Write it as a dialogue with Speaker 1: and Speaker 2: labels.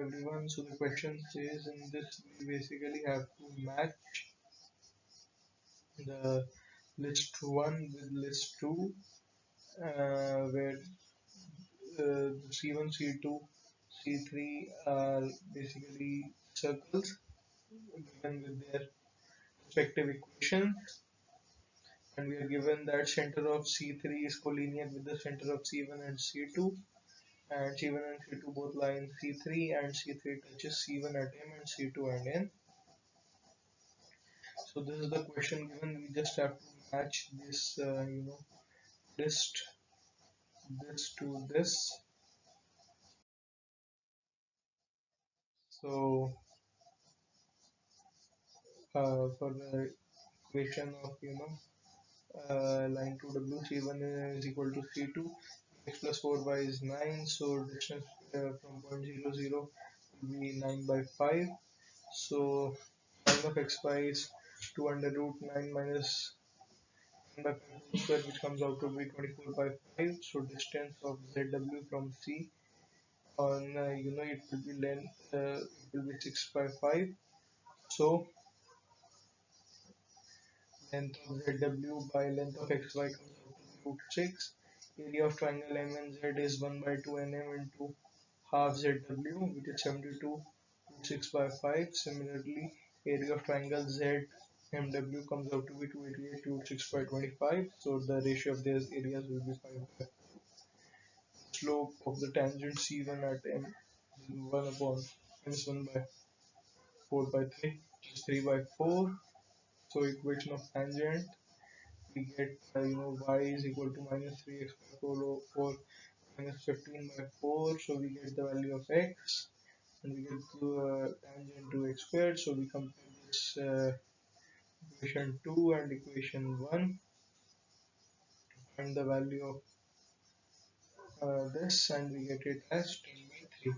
Speaker 1: everyone. So the question says in this we basically have to match the list 1 with list 2, where C1, C2, C3 are basically circles given with their respective equations, and we are given that center of C3 is collinear with the center of C1 and C2, and C1 and C2 both lie in C3, and C3 touches C1 at M and C2 and N. So this is the question given. We just have to match this, list this to this. So for the equation of line 2W, C1 is equal to C2, x plus 4y is 9, so distance from point 0 0 will be 9 by 5. So line of xy is 2 under root 9 minus 9 by 5 whole square, which comes out to be 24 by 5. So distance of ZW from C on it will be it will be 6 by 5. So length of ZW by length of xy comes out to be root 6. Area of triangle MNZ is 1 by 2 NM into half ZW, which is 72 root 6 by 5. Similarly, area of triangle ZMW comes out to be 288 root 6 by 25. So the ratio of these areas will be 5 by 4. Slope of the tangent C1 at M is 1 upon minus 1 by 4 by 3, which is 3 by 4. So equation of tangent, we get y is equal to minus 3x by 4 over minus 15 by 4. So we get the value of x, and we get the tangent to x squared. So we compare this equation 2 and equation 1 to find the value of this, and we get it as 10 by 3.